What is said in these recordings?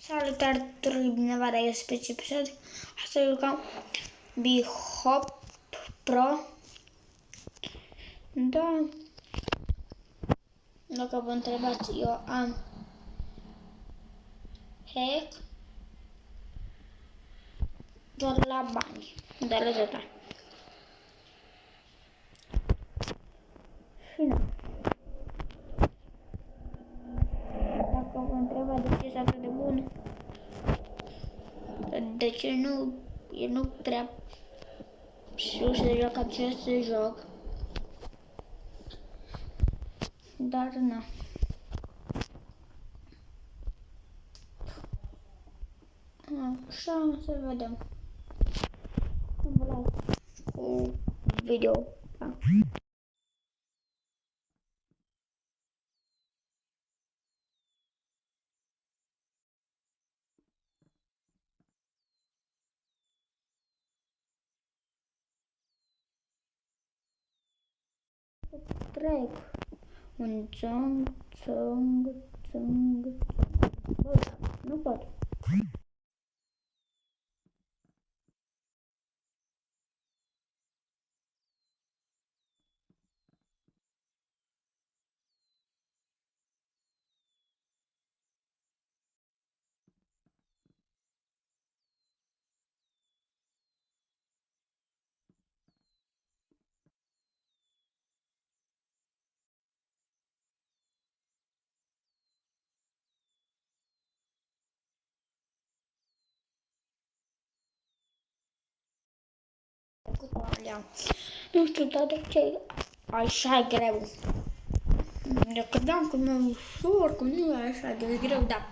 Salutare binevara, eu sunt pe episod. Astăzi jucam B-Hop Pro. Da. Dacă vă întrebați, eu am hack doar la bani, doar la atâta. Și nu. Dacă vă întrebați de ce este atât de bun, de ce nu, eu nu prea știu să joc acest joc. Dar nu. Așa, să vedem. Vă las cu video. Da. Trec un țong. Bă, nu pot. Nu știu, dar de ce e așa greu? Eu credeam că mi-e ușor, că nu e așa de greu, dar...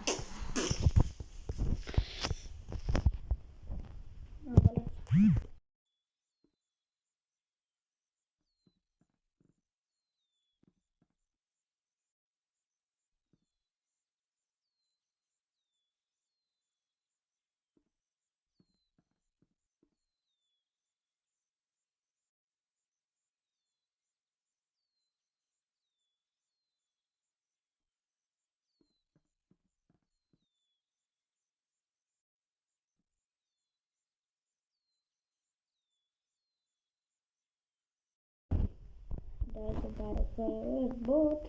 Da, se pare că e bot.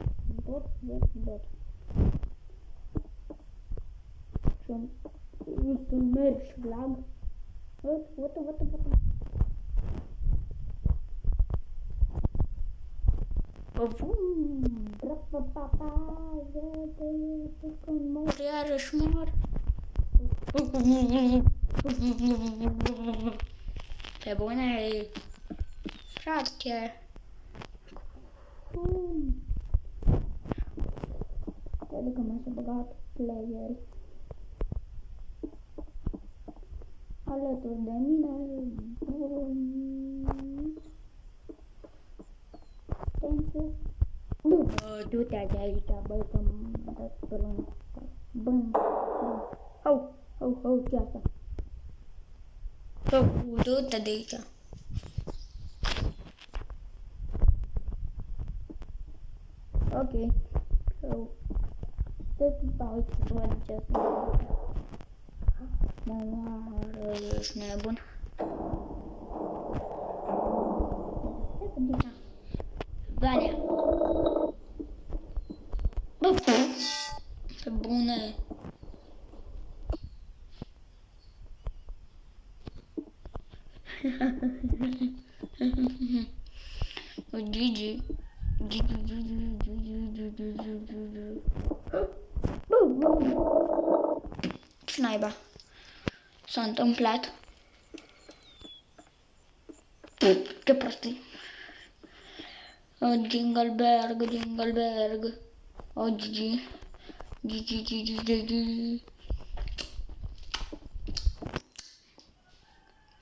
Și să merg și lag. Uite. Când mor, iarăși mor. Pe bune, frate. Cred că m-a băgat player alături de mine. Thank you. Bă, du-te de aici, băi, că m-am dat pe luna. Bum. Au, ce asta? Du-te de aici. Ok. Uite să văd ce asta. Mama, ești nebun. Valea. Bă, pe bune. Gigi. Ce naiba s-a întâmplat? Ce prostii. Jingle Berg. O, Gigi.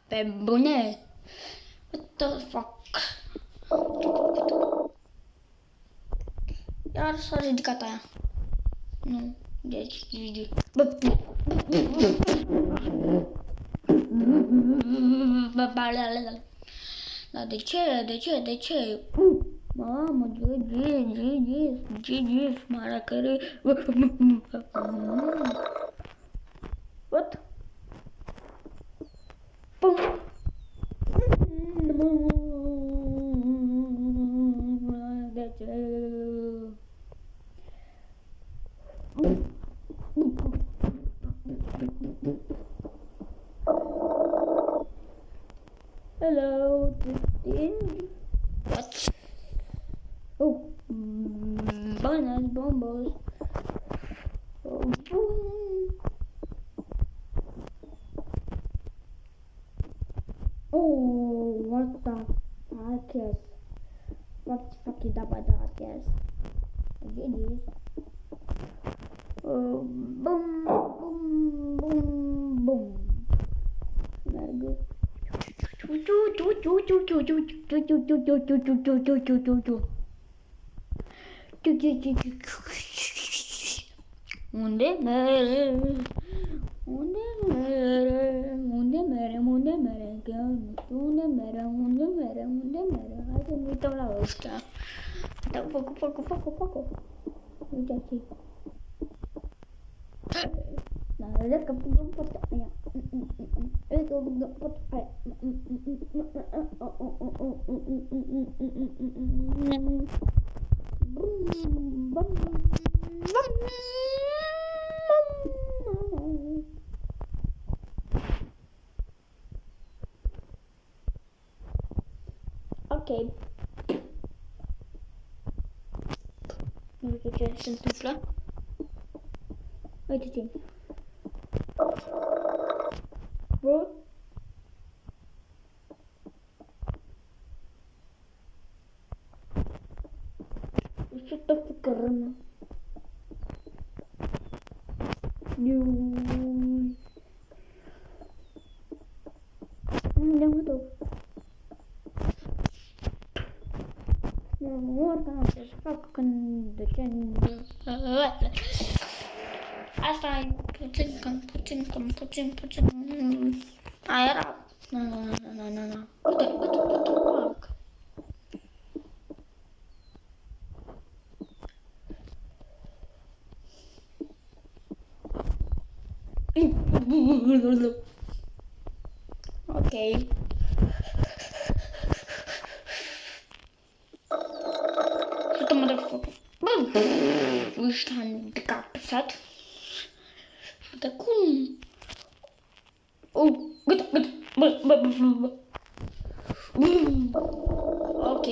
Pe bune? What the fuck? Iar s-a ridicat aia. Nu, deci Gigi. Da, de ce? Mamă, Gigi, maracare. yes. Fuck it, dabba that, yes. Genius. Boom, boom, boom, boom. Merg. Unde mere? Unde mere? Unde mere? Unde mere? Că nu știu unde mere? Unde mere? Unde mere? Hai să ne uităm la ăștia. Da, facă. Uite aici. Nah, că putem pot aia. Ok. Nu știu ce se întâmplă. Uite ce. Bă. Ce tot cu cărămă. Unde mă duc? Oricum am să fac când de ce. Asta e puțin. Aia era. Nu. Uite, fac. Ok. Uite-mă de foc. Ăștia de capsat. Uite cum? Gata. Bă. Ok.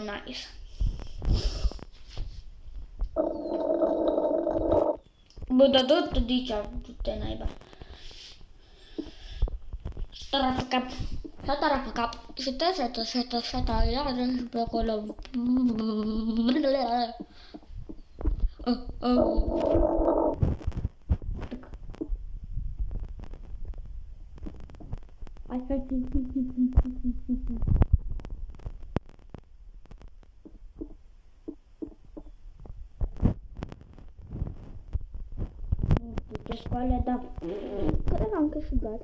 Nice. Bă, dar du-te de aici, du-te naiba. Stara pe cap. Șeta, iar pe acolo. Hai. Ce scoală, da. Cred că am câștigat.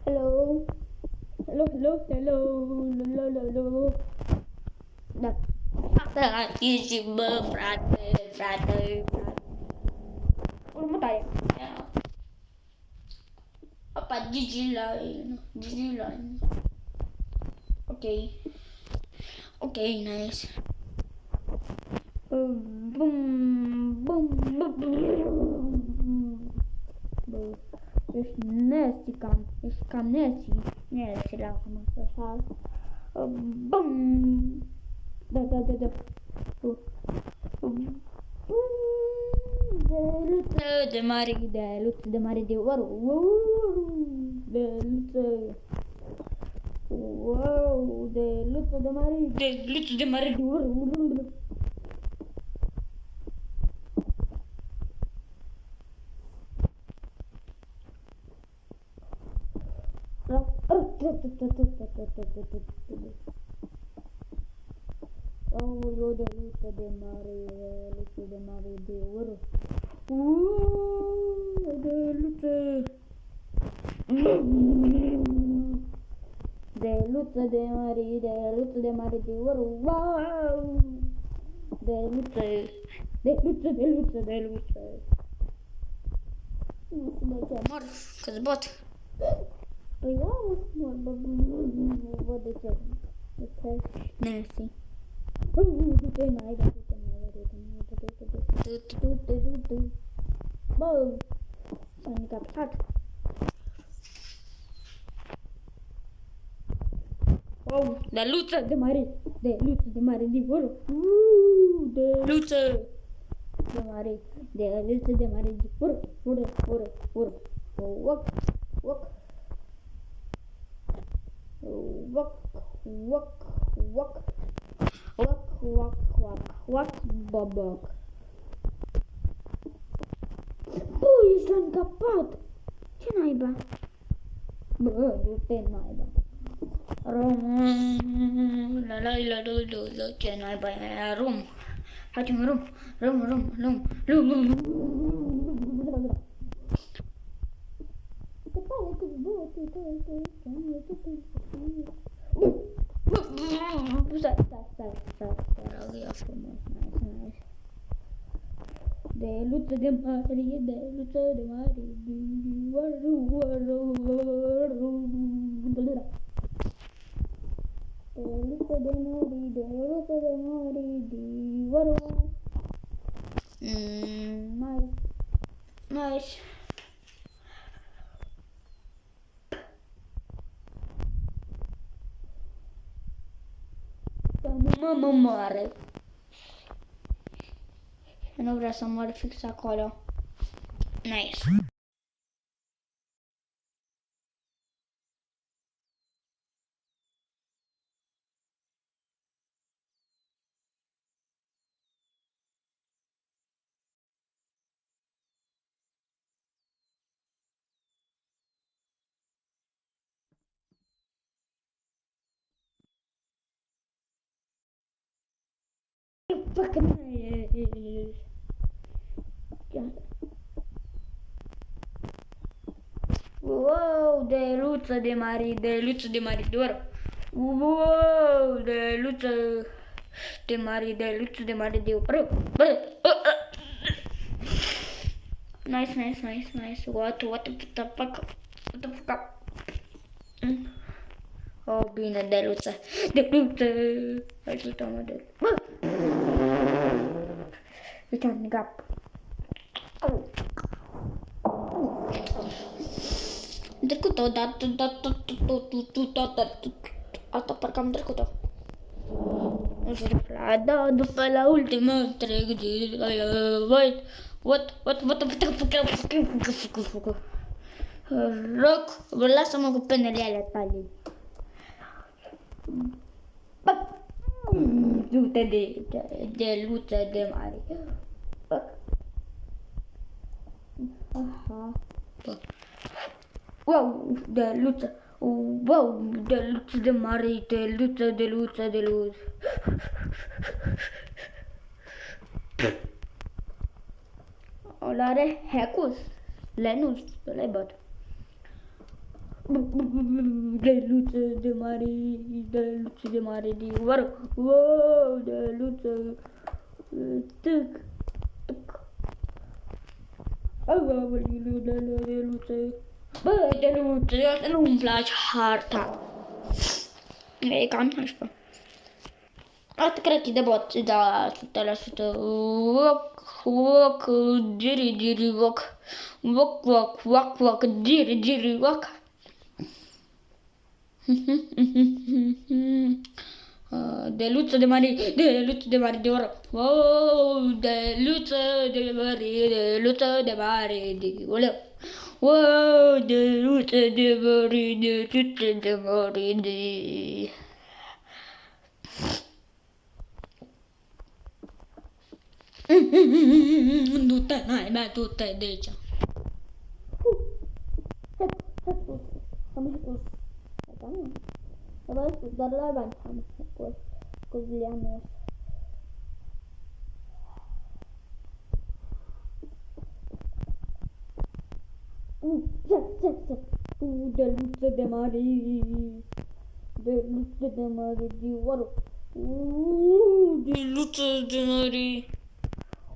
Hello. Da. Asta ești, bă, frate. Următoarea. Opa, Gigi Line. Ok, nice. Bum. Bă, ești nasty cam. Ești cam nasty. Nasty la cum așa. Bum. Da. De mare de ouro. De luță de mare de ouro. Oh, de luță de mare de ouro. De luță de mare de ouro. Wow! De luță. Nu știu de ce mor, că-ți bot. Păi da, mor, bă, nu văd de ce. Nancy. Du-te mai, Bă, s-a încapsat. Wow, de luță de mare de ouro. De luță. de mare, de mare, ură, walk, walk, babac. Bă, ești la încapat! Ce naiba? Bă, du-te naiba. Ce naiba e rum. Facem rum. Se pare că Stai, ia frumos, nice. De luță de mare, de luță de mare, nice. Să nu mă moare. Nu vreau să mor fix acolo. Nice. Wow, de luță de mare, doar. Wow, de luță de mare, de oară. Nice. What the fuck? Oh, bine, de luță. Ajută-mă de luță. Uite-mi gap. Am trecut-o, dar asta parcă am trecut-o. După la ultima trecere. What? Rog, lasă-mă cu penele alea tale. Du-te de luță de mare. Aha. Wow, de luță. Wow, de luță de mare, de luță. Ăla are Hecus, Lenus, ăla-i băt. De luță de mare, de oară. Wow, de luță. Tuc. De luță. Bă, de luță, nu-mi place harta. E cam nașpa. Asta cred că e de bot, da, 100%. Walk, diri, walk, diri, walk. De luță de mare, de oră. Wow, de luță de mare, de oleu. Wow, de luță de mare, de... Du-te, du-te de aici. Am scos. Dar la bani am scos lianul. De luță de mare, de oară. De luță de mare.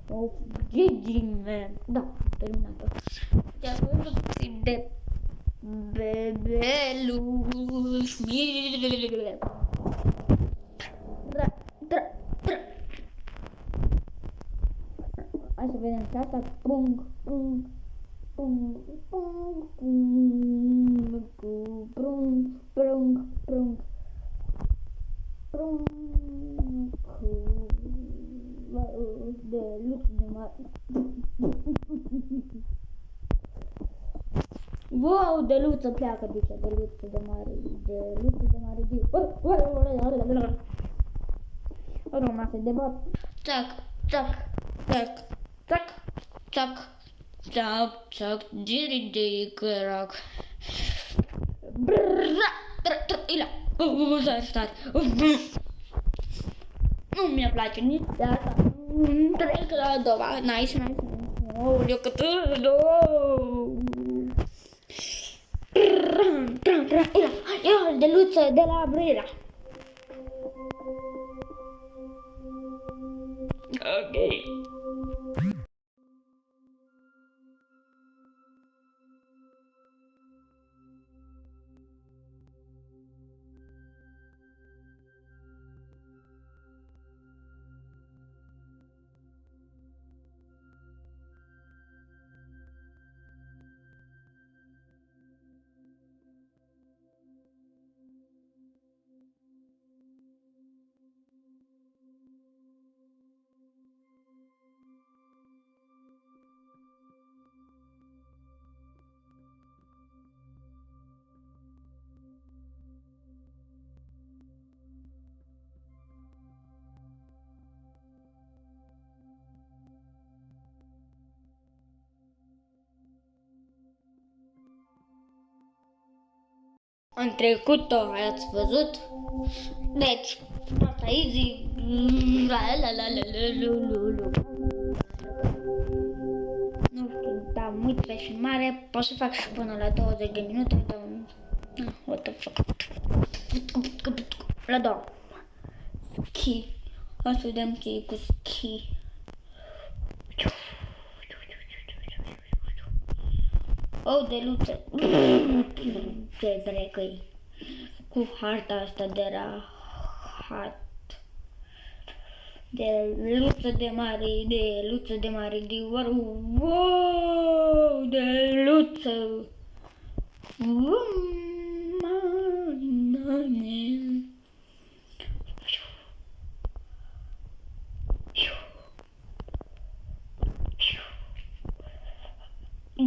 Oh, GG, man. Da, terminat-o. Te-a văzut de bebeluș. Hai să vedem și asta. Prung. de luță de mare. Wow, de luță pleacă, zice, de luță de mare, Urma se debat. Tac, diri crac. Ila. Stai. Nu mi-a place nici de asta. Trec la a doua. Nice. Eu cât Ila, de luță de la Brera. Ok. În trecut-o ați văzut? Deci, asta easy. Nu știu, dar mult pe filmare, pot să fac și până la 20 de minute, dar... What the fuck? La 2. Ski. O să vedem ce e cu ski. Oh, de luță. Ce dracu-i. Cu harta asta de rahat. De luță de mare, de oru. Wow, de luță.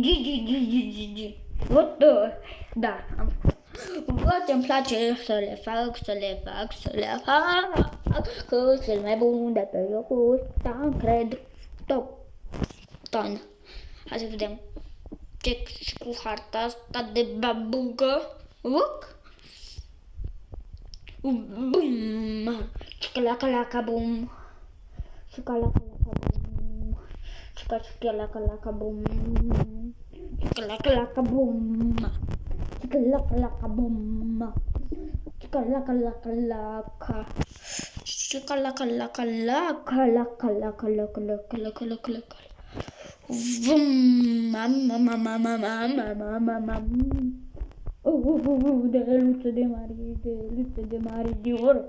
Gigi. What the? Da, am făcut. Poate îmi place să le fac, că cel mai bun de pe locul ăsta, cred, ton. Hai să vedem ce cu harta asta de babugă. Bum! Chicalaca bum! Chicalaca bum! Chicalaca bum! Chicalaca bum! Chicalaca bum! De luță de mare, de ori.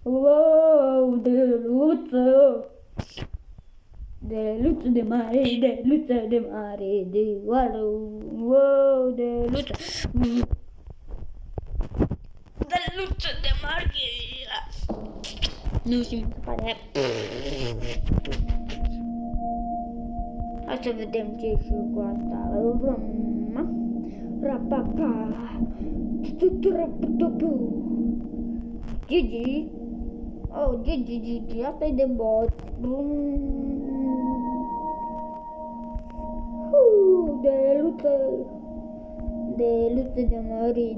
Wow, de luță. De luță de mare, de ori. Wow, de luță. De luță de mare. Nu știu, mi se pare. Hai să vedem ce și cu asta. Rapapa. Gigi. Oh, Gigi. Asta e de bot. De luță de mare,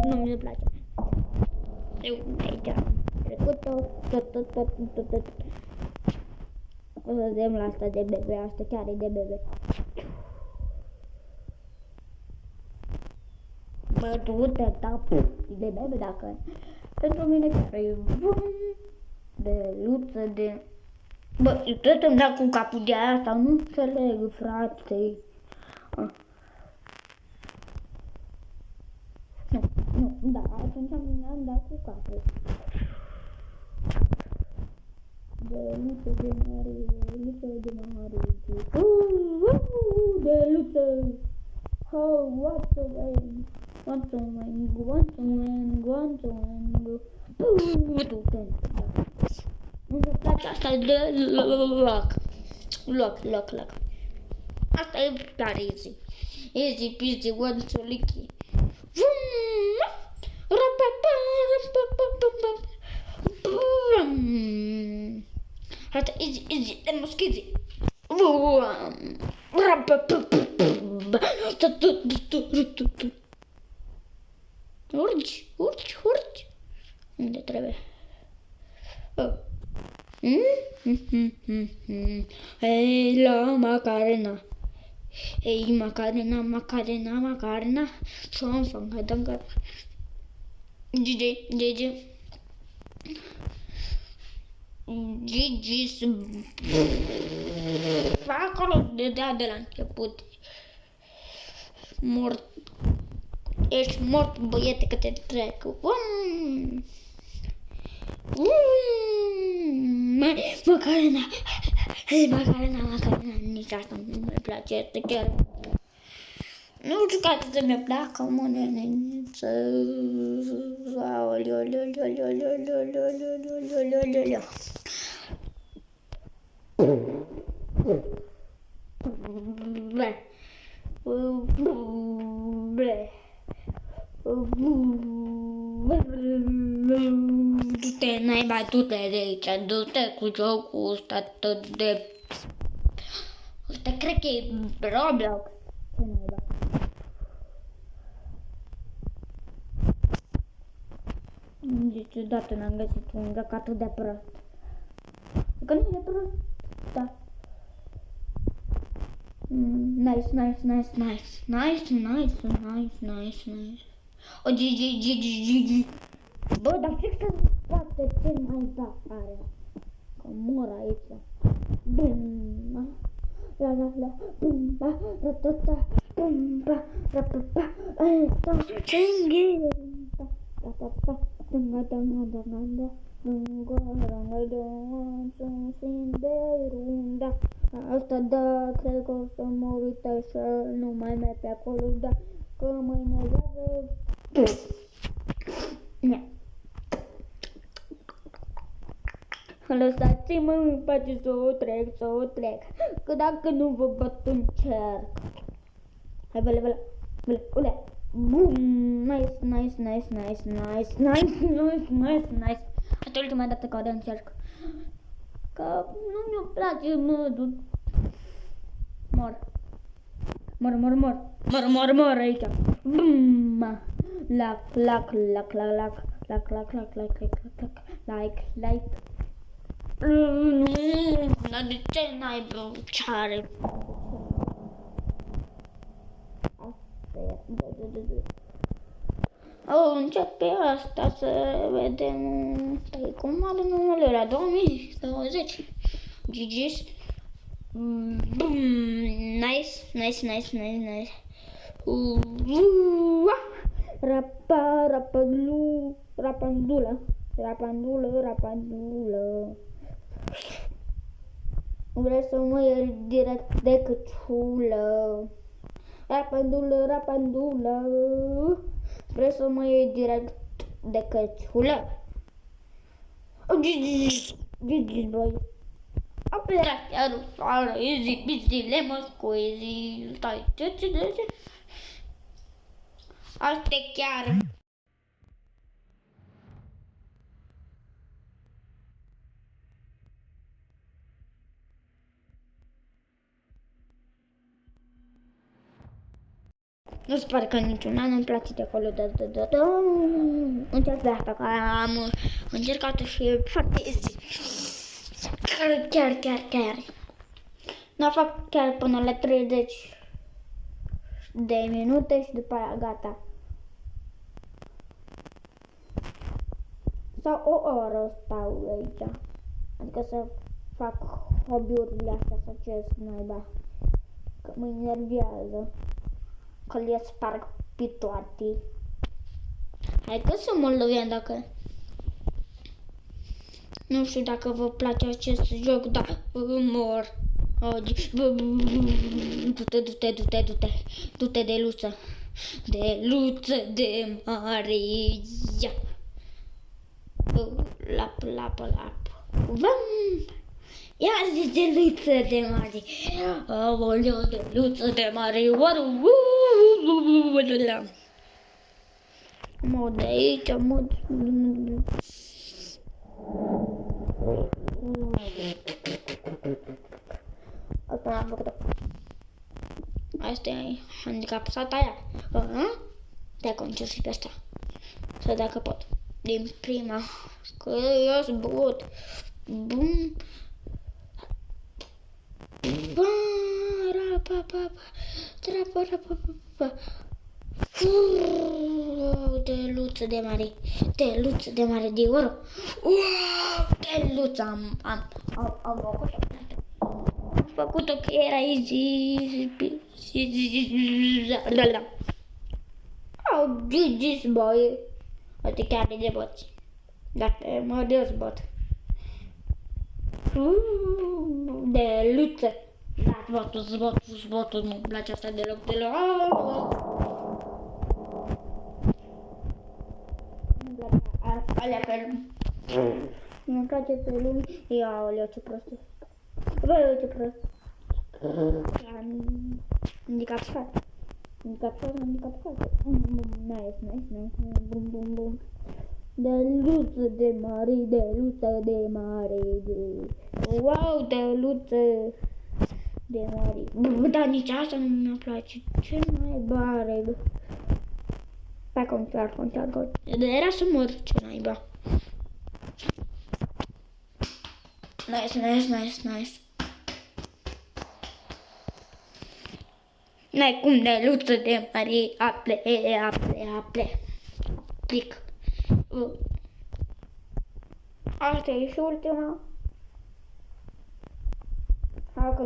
Nu mi-e place. Eu aici am trecut tot. O să vedem la asta de bebe, asta chiar e de bebe. Bă, du-te, de bebe dacă... Pentru mine chiar e... De luță, de... Bă, tot îmi dau cu capul de aia sau nu înțeleg, frate. Nu, da, atunci am dat cu capul. De luță de mare, de luță. Oh, what's the way? Want to win, want to win, want to win. Nu-mi place asta de loc. Asta e tare easy. Easy peasy, one to licky. Asta easy, e moschizzi. Urci. Unde trebuie? Hei, la Macarena. Hei, Macarena. Songa. Gigi. Acolo de la început. Mort. Ești mort, băiete, că te trec. Macarena. Hei, Macarena. Nici asta nu mi place, este chiar. Nu știu ca să mi placă, mă, neneniță. Aoleo. Du-te, naiba, du-te de aici, du-te cu jocul ăsta tot de... Ăsta cred că e Roblox. Ce naiba? Niciodată n-am găsit un joc atât de prost. Că nu e prost, da. Nice. O, Gigi. Bă, dar fix că poate ce mai are. Că mor aici. Bum, la, bumba, ratata, bumba, rapapa, alta, cenghi, rapapa, danga, runda. Asta da, cred că o să mă uit așa, nu mai merg pe acolo, da, că mă enervează. Lăsați-mă în pace să o trec, că dacă nu vă bat în cerc. Hai, băle, bum, nice. Asta e ultima dată că o încerc. Că nu mi-o place, mă, mor aici. Bum, lac, like. Nu, dar de ce n-ai ce-are? Începe asta să vedem cum are numele la 2020. GG's. Nice. Rapandulă. Vreau să mă iei direct de căciulă. Rapandulă. Vreau să mă iei direct de căciulă. GG's, băi. Apera chiar easy peasy lemon squeezy. Stai, ce? Asta e chiar. Nu se pare că niciuna nu-mi place de acolo, încerc de asta, că am încercat și e foarte easy. Chiar. Nu fac chiar până la 30 de minute și după aia gata. Sau o oră stau aici. Adică să fac hobby-urile astea, să ce naiba. Că mă enervează. Că le sparg pe toate. Hai că să mă lovim dacă... Nu știu dacă vă place acest joc, dar mor. Du-te de luță. De luță de Maria. Lap. Vam! Ia zi de luță de Maria. Aoleu, de luță de Maria. Mă de aici, mă... Acum am făcut-o. Asta e handicapsata aia. Dacă încerc și pe asta. Să dacă pot. Din prima. Că eu sunt băut. Bum. De luță de mare. De luță de mare de oro. De luță am făcut-o. Am făcut-o că era easy. Oh, GG's boy. Uite chiar de boți. Dar mă dezbot. De luță. Da, zbotul, nu-mi place asta deloc. Nu-mi place alea pe lume. Nu-mi place pe lume. Iaoleu, ce prost. Băi, ce prost. Handicapsat. Nice. Bum. De luță de mare. Wow, de luță de mare. Dar nici asta nu mi-a place. Ce naiba are? Hai, contar. Era să mor, ce naiba. Nice. N-ai cum de luță de mare. Aple. Plic. Asta e și ultima. Hai că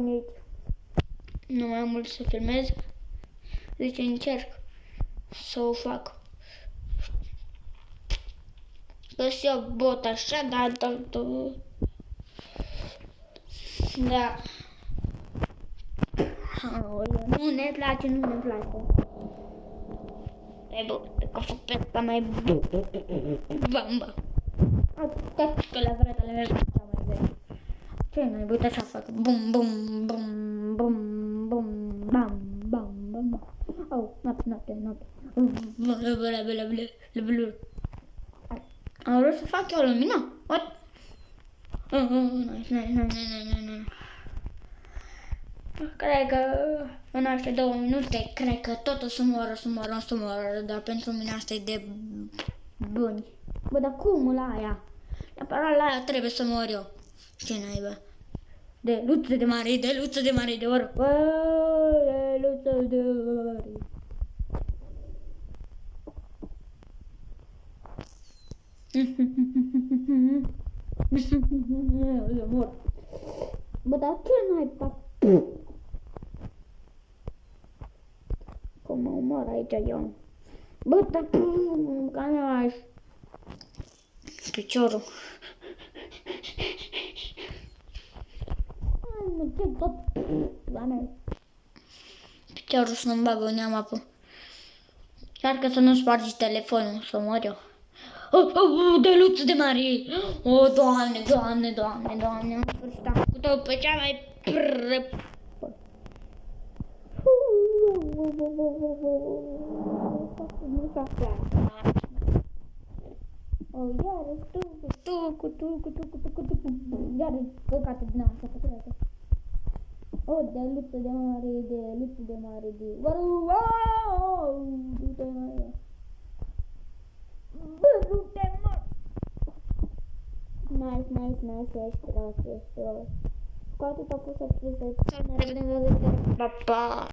nu mai am mult să filmez. Deci încerc să o fac. Că-s eu bot așa, dar... Da. Nu ne place. E bun, că fac pe asta mai bamba. Atât că la vretele mele așa mai bine. Ce n-ai uite așa fac. Bum. Bam. Oh, noapte. Am vrut să fac eu lumina? What? Nice. Cred că în aceste 2 minute, cred că tot o să moră, dar pentru mine asta e de buni. Bă, dar cum la aia? Neapărat la aia trebuie să mor eu. Ce naiba? De luță de mare de oro. Bă, de luță de mare. Eu mor. Bă, dar ce naiba? Cum mă omor aici eu? Bă, dar ca n-aș piciorul. Ce tot la mine. Piciorul să-mi bagă în neam apă. Chiar că să nu spargi telefonul, să mor eu. De luță de mare. Doamne. În sfârșit am făcut-o pe cea mai iară, iară, căcată din asta, de luță de mare, wow, du-te mai. Bă, du-te mă. Nice, ești prost. Cu atât a pus să ne revedem la viitoare. Pa!